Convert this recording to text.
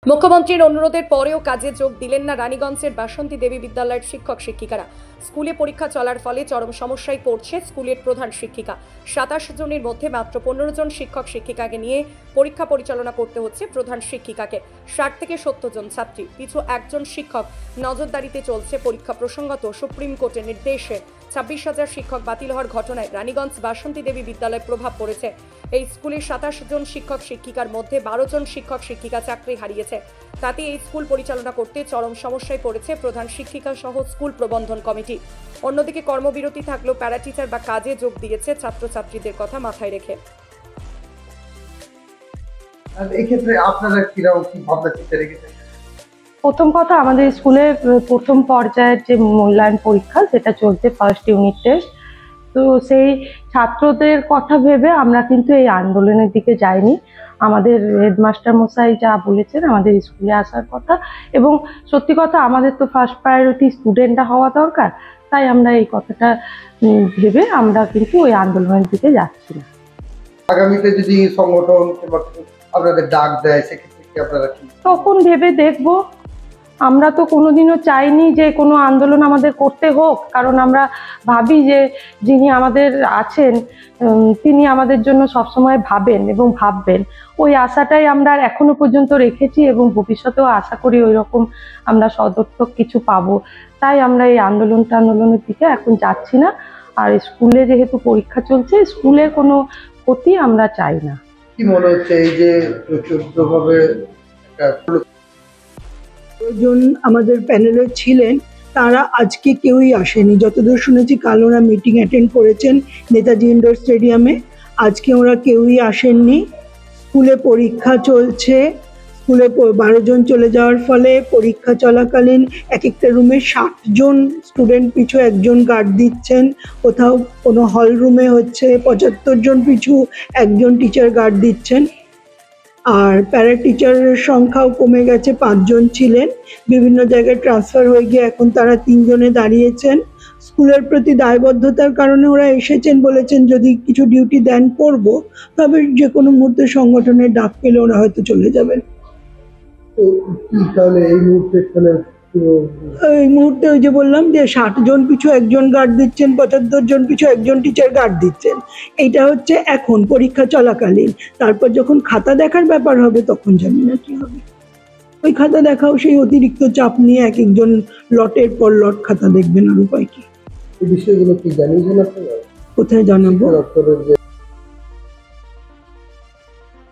মুখ্যমন্ত্রীর অনুরোধের পরেও কাজে যোগ দিলেন না রানীগঞ্জের বাসন্তী দেবী বিদ্যালয়ের শিক্ষক শিক্ষিকারা। স্কুলে পরীক্ষা চলার ফলে চরম সমস্যায় পড়ছে স্কুলের প্রধান শিক্ষিকা। 27 জনের মধ্যে মাত্র 15 জন শিক্ষক শিক্ষিকাকে নিয়ে পরীক্ষা পরিচালনা করতে হচ্ছে প্রধান শিক্ষিকাকে। 60 থেকে 70 জন ছাত্রী পিছু একজন শিক্ষক নজরদারিতে চলছে পরীক্ষা। প্রসঙ্গত সুপ্রিম কোর্টের নির্দেশে 26,000 শিক্ষক বাতিল হওয়ার ঘটনায় রানীগঞ্জ বাসন্তী দেবী বিদ্যালয়ে প্রভাব পড়েছে। এই স্কুলের 27 জন শিক্ষক শিক্ষিকার মধ্যে 12 জন শিক্ষক শিক্ষিকা চাকরি হারিয়েছে। তাতে এই স্কুল পরিচালনা করতে চরম সমস্যায় পড়েছে প্রধান শিক্ষিকা সহ স্কুল প্রবন্ধন কমিটি। অন্যদিকে কর্মবিরতি থাকলেও প্যারা টিচার বা কাজে যোগ দিয়েছে ছাত্রছাত্রীদের কথা মাথায় রেখে। এই ক্ষেত্রে আপনারা কিরকম কি ভাবনা চিন্তা রেখেছেন? প্রথম কথা, আমাদের স্কুলের প্রথম পর্যায়ের যে মূল্যায়ন পরীক্ষা সেটা চলছে, ফার্স্ট ইউনিট টেস্ট। তো সেই ছাত্রদের কথা ভেবে আমরা কিন্তু এই আন্দোলনের দিকে যাইনি। আমাদের হেডমাস্টার মশাই যা বলেছেন আমাদের স্কুলে আসার কথা, এবং সত্যি কথা আমাদের তো ফার্স্ট প্রায়োরিটি স্টুডেন্টরা হওয়া দরকার, তাই আমরা এই কথাটা ভেবে আমরা কিন্তু ওই আন্দোলনের দিকে যাচ্ছি না। আগামীতে যদি সংগঠন কিংবা আপনাদের ডাক দেয় সেক্ষেত্রে কি আপনারা কি তখন ভেবে দেখবো। আমরা তো কোনোদিনও চাইনি যে কোনো আন্দোলন আমাদের করতে হোক, কারণ আমরা ভাবি যে যিনি আমাদের আছেন তিনি আমাদের জন্য সবসময় ভাবেন এবং ভাববেন। ওই আশাটাই আমরা এখনো পর্যন্ত রেখেছি এবং ভবিষ্যতেও আশা করি ওই রকম আমরা সদর্থক কিছু পাবো। তাই আমরা এই আন্দোলনের দিকে এখন যাচ্ছি না। আর স্কুলে যেহেতু পরীক্ষা চলছে, স্কুলের কোনো ক্ষতি আমরা চাই না। কি মনে হচ্ছে এই যে প্রচুরভাবে জন আমাদের প্যানেলে ছিলেন, তারা আজকে কেউই আসেনি। যতদূর শুনেছি কাল ওরা মিটিং অ্যাটেন্ড করেছেন নেতাজি ইন্ডোর স্টেডিয়ামে, আজকে ওরা কেউই আসেননি। স্কুলে পরীক্ষা চলছে, স্কুলে 12 জন চলে যাওয়ার ফলে পরীক্ষা চলাকালীন এক একটা রুমে 60 জন স্টুডেন্ট পিছু একজন গার্ড দিচ্ছেন। কোথাও কোনো হল রুমে হচ্ছে 75 জন পিছু একজন টিচার গার্ড দিচ্ছেন। আর প্যারা টিচারের সংখ্যাও কমে গেছে, 5 জন ছিলেন, বিভিন্ন জায়গায় ট্রান্সফার হয়ে গিয়ে এখন তারা 3 জনে দাঁড়িয়েছেন। স্কুলের প্রতি দায়বদ্ধতার কারণে ওরা এসেছেন, বলেছেন যদি কিছু ডিউটি দেন করব, তবে যে কোনো মুহূর্তে সংগঠনের ডাক পেলে ওরা হয়তো চলে যাবেন। তাহলে এই মুহূর্তে এই মুহূর্তে ওই যে বললাম যে 60 জন পিছু একজন গার্ড দিচ্ছেন, 75 জন পিছু একজন টিচার গার্ড দিচ্ছেন। এইটা হচ্ছে এখন পরীক্ষা চলাকালীন। তারপর যখন খাতা দেখার ব্যাপার হবে তখন জানি না কি হবে। ওই খাতা দেখাও সেই অতিরিক্ত চাপ নিয়ে এক একজন লটের পর লট খাতা দেখবেন, আর উপায় কি? এই বিষয়গুলো কি জানিয়েছেন আপনারা? কোথায় জানাবো? দপ্তরের যে